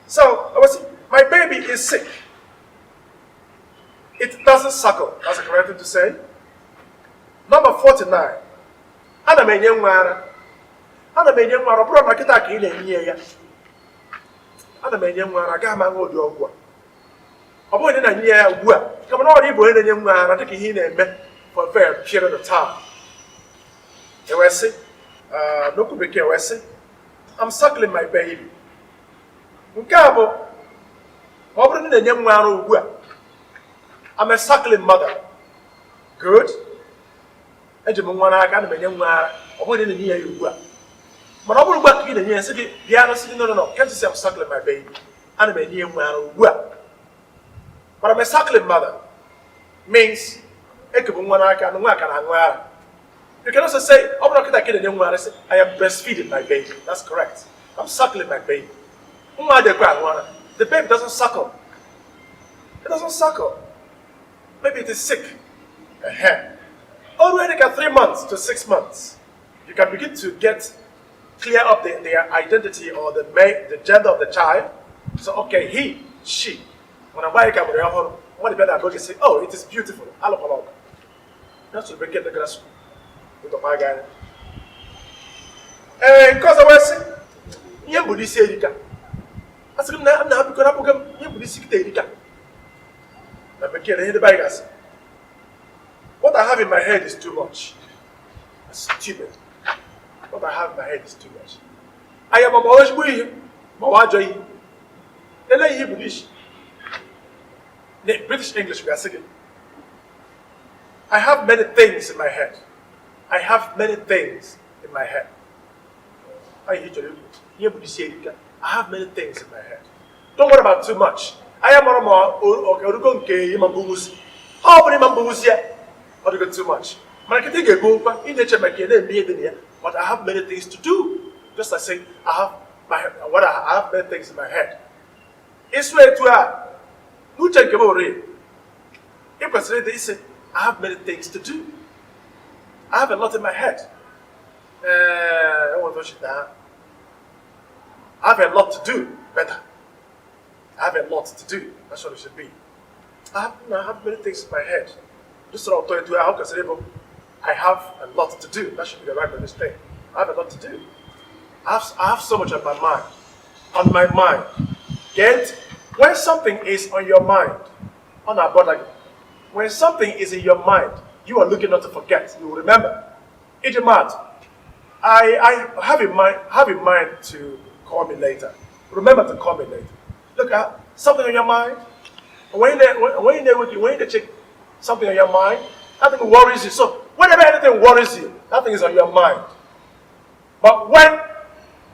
So, my baby is sick. It doesn't suckle. That's the correct thing to say. Number 49. Ana m enye nwa ara. Ana m enye nwa ara, ọ bụrụ na kịta ka ị na-enye ya. Ana m enye nwa ara, agaghị m aṅụ ụdị ọgwụ a. Ọ bụrụ na ị na-enye ya ugbu a, kama na ọ dị Igbo onye na-enye nwa ara dịka ihe ị na-eme for a very period of time. Wee sị, n'okwu bekee wee sị, I'm suckling my baby. Nke a bụ, ọ bụrụ na ị na-enye nwa ara ugbu a, I'm a suckling mother. Good. Eji m nwa n'aka, ana m enye nwa ara, ọ bụrụ na ị na-enye ya ugbu a. Mana ọ bụrụ ugbu a ka ị na-enye ya, sị gị, bịa na sị gị, no, can't you say I'm suckling my baby? Ana m enye nwa ara ugbu a. But I'm a suckling mother. Means, eke bụ nwa n'aka, na nwa aka na-aṅụ ara. You can also say, I am breastfeeding my baby. That's correct. I'm suckling my baby. The baby doesn't suckle. It doesn't suckle. Maybe it is sick. Already got 3 months to 6 months. You can begin to clear up their identity or the gender of the child. So, okay, he, she. When I buy a camera, what the better say, oh, it is beautiful. That's what we get the grass. Because I was saying, you would say, I said, I'm not going to put you would see the what I have in my head is too much. That's stupid. What I have in my head is too much. I am a boy, Mawajoy. British English, we are saying. I have many things in my head. I have many things in my head. I have many things in my head. Don't worry about too much. I am too much. But I have many things to do. Just like saying, I have many things in my head. It's way to I have many things to do. I have a lot in my head. I have a lot to do. Better. I have a lot to do. That's what it should be. I have many things in my head. Just sort of I have a lot to do. That should be the right way to say. I have a lot to do. I have so much on my mind. On my mind. Get when something is on your mind, on our body, when something is in your mind, you are looking not to forget. You will remember. Idimat, I have in mind to call me later. Remember to call me later. Look at something on your mind. When you check something on your mind, nothing worries you. So whenever anything worries you, nothing is on your mind. But when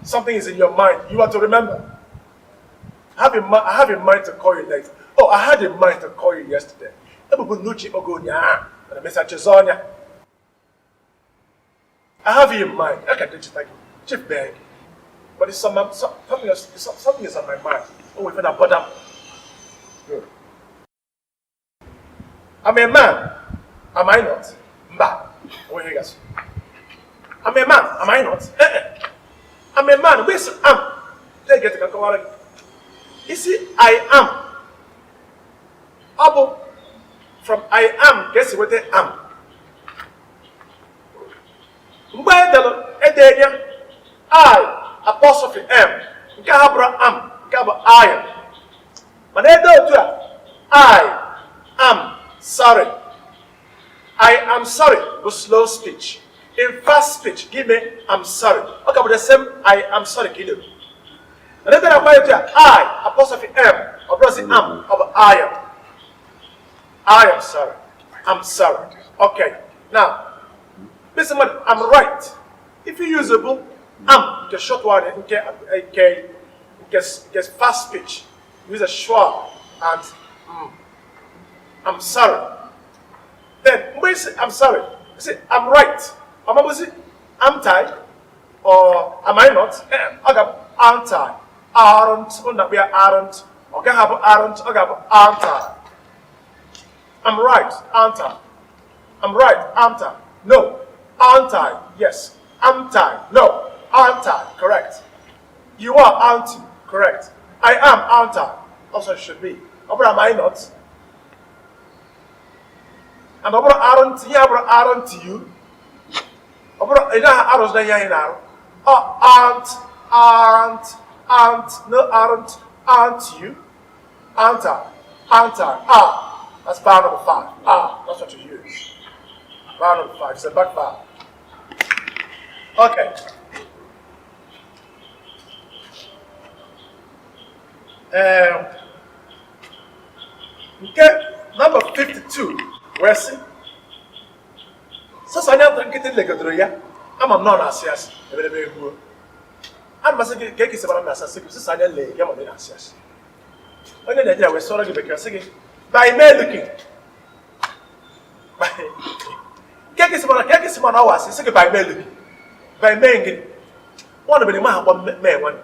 something is in your mind, you have to remember. I have in mind to call you later. Oh, I had in mind to call you yesterday. I have you in mind. I can do it like Chief Beg. But it's something is on my mind. Oh, we've been a bottom. Good. I'm a man. Am I not? Mba. Oh, here guys. I'm a man. Am I not? I'm a man. Where's am? They get the you see, I am. Abo. From I am, guess what they am. I, apostrophe M. Am. I am. But I am sorry. I am sorry. With slow speech. In fast speech, give me I'm sorry. Okay, but the same I am sorry, give me. And then I, apostrophe M, or brother am, of I am. I am sorry. I'm sorry. Okay. Now, listen, I'm right. If you use a book, the short one, gets fast speech. Use a schwa and I'm sorry. Then when you say I'm sorry, you say I'm right. I'm tired, or am I not? Aren't I? Aren't we aren't? Okay, aren't? Aren't I? I'm right, aren't I? I'm right, aren't I? No. Aren't I? Yes. Aren't I? No. Aren't I? Correct. You are, aren't you? Correct. I am, aren't I? Also should be. Or am I not? And over aren't you? Over arrows than you oh, aren't, no, aren't you? Aren't I? Ah, that's bar number 5. Ah, that's what you use. Bar number 5, it's a back bar. Okay. Okay, number 52. Where see? So, I never get in the Gadroya. I'm a non assess. I must get his about Massachusetts. I lay Yamon assess. When the idea was sorry because by me looking. Get his man hours, it's by me looking. By me, one of the man, one man, one.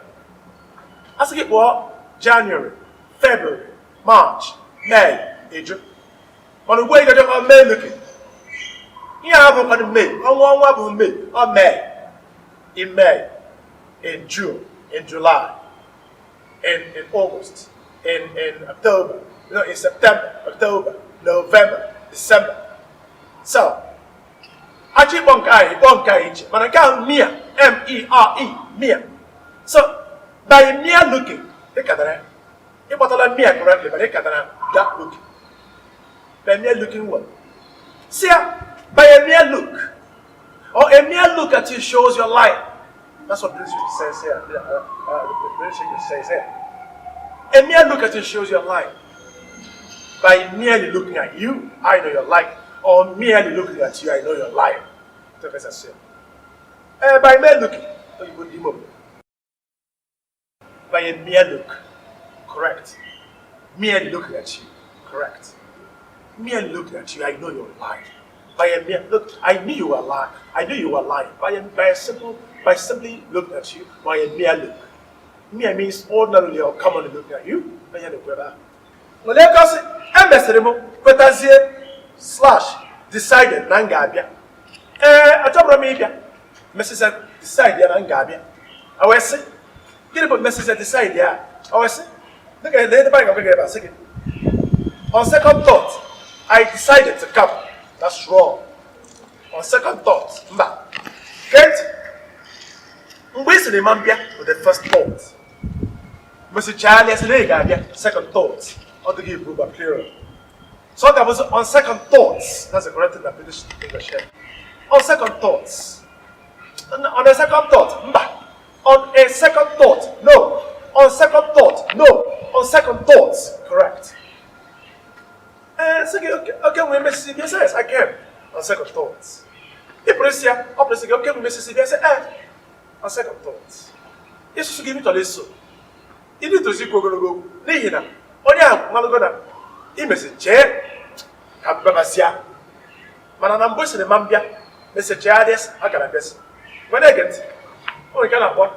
As I get what January, February, March, May, Egypt. On the way that I'm May looking. You have on May, on May, on May, in June, in July, in August, in October, in September, October, November, December. So, I keep one guy, but I count mere, M-E-R-E, mere. So, by mere looking, look at that. You put on mere correctly, but look at that looking. By mere looking what? See, by a mere look, or a mere look at you shows your life. That's what British says here. British says here. A mere look at you shows your life. By merely looking at you, I know your life. Or merely looking at you, I know your life. By mere looking, you would move. By a mere look, correct. Merely looking at you, correct. Merely looking at you, I know your life. By a mere look, I knew you were lying. I knew you were lying. By simply looking at you, by a mere look. Mere means ordinarily or commonly looking at you. By a look. Well, let us say, / decided Nangabia. A top of media. Mrs. Decided Nangabia. I will say, get about Mrs. Decided. I will say, look at the bag of a second. On second thought, I decided to come. That's wrong. On second thought, get the mambia with the first thought. Mr. Charlie has a second thought. Or to give Ruba plural. So that was on second thoughts. That's the correct thing that British English here. On second thoughts. On a second thought, on a second thought, no. On second thought, no. On second thoughts, correct. Okay, we Mississippi says, I can. On second thoughts. Ipresia, opposite, okay, we Mississippi say, on second thoughts. Yes, to give it a listen. You need to see go. Nihina. Onya, Malagona. Image, chair. Kabasia. Mananambus in the Mambia. Mr. Jades, I can guess. When I get, oh, cannot what?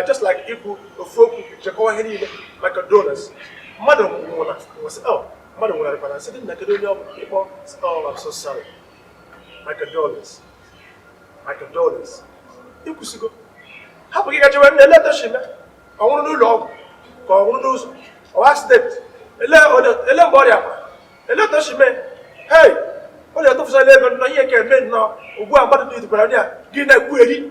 Just like Igbo, folk, Jacob, like a dollars. Mother was, Mother, when I said, people, oh, I'm so sorry. My condolence. You could go. How can you get you in the letter, Shima? I want to do long. I want to do, or ask them. A little body up. A letter, Shima. Hey, what are those 11 men now? Who are about to do the Gradia? Give that query.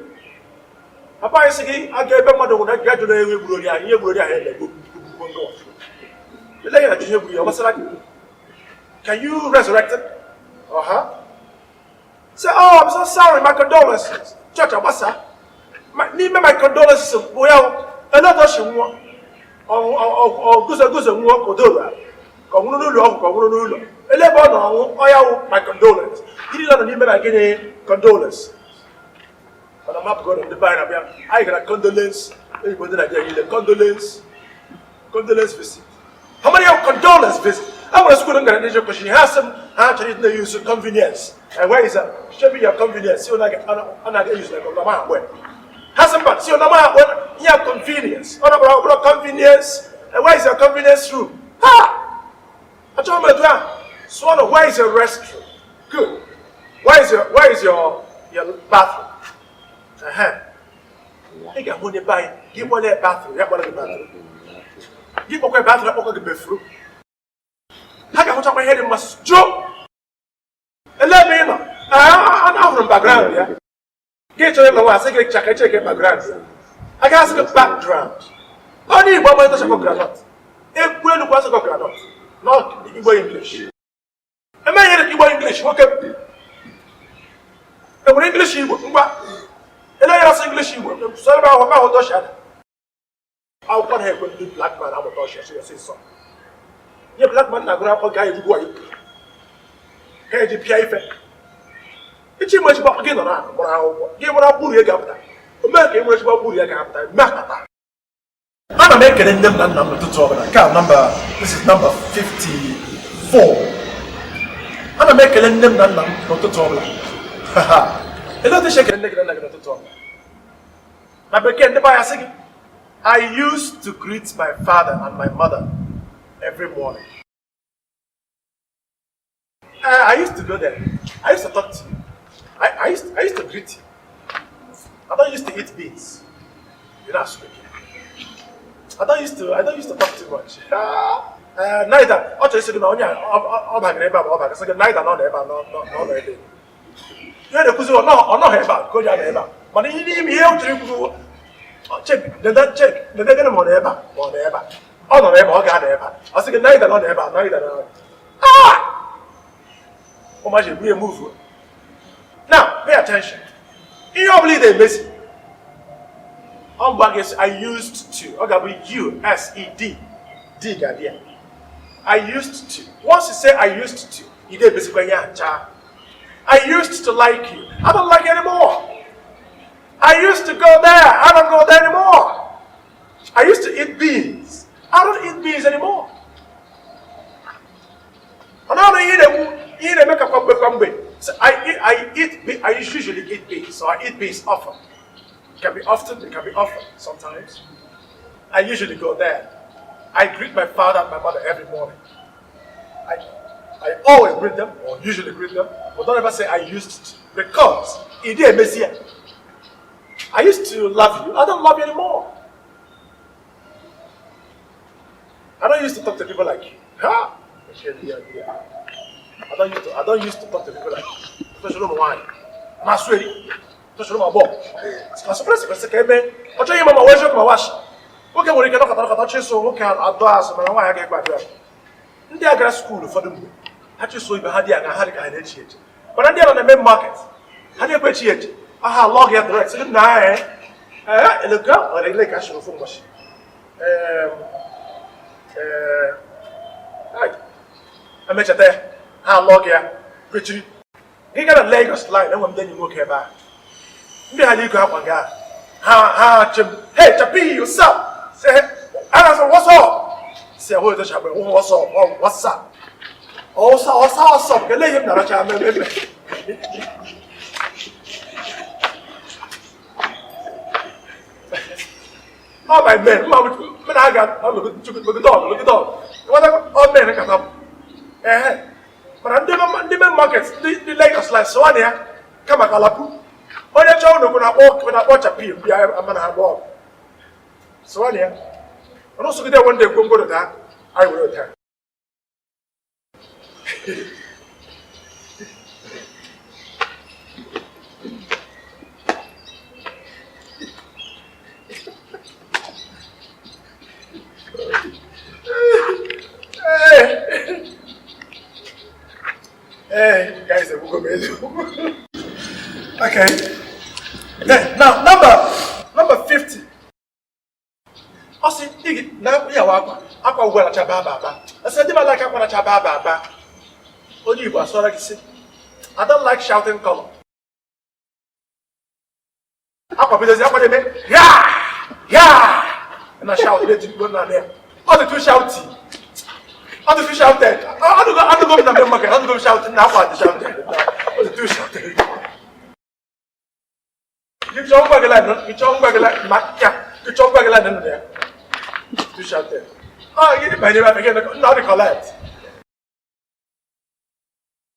Apparently, I gave a mother when I graduated with Gloria, and you would have had a good go. The lady that you was like, can you resurrect it? Say, oh, I'm so sorry, my condolences. Church, what's that? My condolences. Well, another she won. Or goes and walk or do that. Come on, my condolences. He didn't even get a condolence. But I'm not going to divine. I got a condolence. Condolence visit. How many of condolence visit? I was going to get because she has some actually no use of convenience. And where is that? Show me your convenience. You're not going use like a man. Where? Has some but you're not when you have convenience. On about convenience. And where is your convenience room? Ha! I told me to swallow. Where is your restroom? Good. Where is your bathroom? I got money buy. Give one a bathroom. You have one of the bathroom. Give me a bathroom, I'm going to be through. I got my head in my stroke. And let me know. I'm from background, yeah. Get to the one, I check background. I got a background. Only one way to check background. If we look at the background, not Igbo English. Am I here Igbo English? Okay. And English, and I ask English, so about how to share. I'll come here with the black man, I will touch you, so you say so. You black man, I'm going to guy who go. Hey, the PIF. It's too much about getting around. Give what I put here, Gabata. American was about putting a captain, Macata. I'm American them number 2 account number. This is number 54. I'm American them number 2. Haha. A lot of shaking like to talk. My begin the buyer saying, I used to greet my father and my mother every morning. I used to go there. I used to talk to you. I used to greet you. I don't used to eat beans. You're not speaking. I don't used to talk too much. Neither. I just said no. Neither no. You had a cousin or not about go down ever. But he didn't hear to check the negative on ever. Oh, no, ever, ever. I said neither on ever, neither. Ah! How much we move? Now, pay attention. In your believe they miss. I used to. Okay, USED. D Gadia. I used to. Once you say I used to, you did basically I used to like you. I don't like you anymore. I used to go there. I don't go there anymore. I used to eat beans. I don't eat beans anymore. And I don't eat make a combe. So I usually eat beans. So I eat beans often. It can be often, it can be often sometimes. I usually go there. I greet my father and my mother every morning. I always greet them, or usually greet them, but don't ever say I used to, because it is Messiah. I used to love you. I don't love you anymore. I don't used to talk to people like you. Ha! I don't used to talk to people like you. Especially wine. I'm not sweaty. Especially my ball. I'm surprised if I say, man, I'll tell you, Mama, where's your wash? Okay, when you cannot touch you, so okay, I'll do us, and I get back there. In the agri school for them. I just saw you had the energy. But I'm there on the main market. How do you appreciate? I have log here direct. So now, look up, or they like I should phone machine. I met you there. How log here? Pretty. You got a Lagos line, and then you look here back. Maybe how you go up one guy. Hey, Chappie, what's up? Say, I said, what's up? Say, what's up? What's up? What's up? What's up? Can you not tell me? Oh, my man, I got, look at dog. What all men come up? But I'm the markets, the Lagos like so here. Come on, Kalapu. Oh, that child when I watch a pee, I'm gonna have walk. So here. And also, there one day, go to that, I will return. Hey, guys, we'll go back. Okay. Then, now, number 50. I said, now we are aqua well at Baba. I said, I like aqua at Baba. Only you was what I say. I don't like shouting color. Aqua because aqua they make, yeah, and I shouted it to go down there. All the two shouting. All the two shouted. I don't go to the market. I don't go shouting. Now what the shouting? All the two shouting. You jump back like, you jump back like there. You shouted. Oh, you didn't buy it again. Now they collect.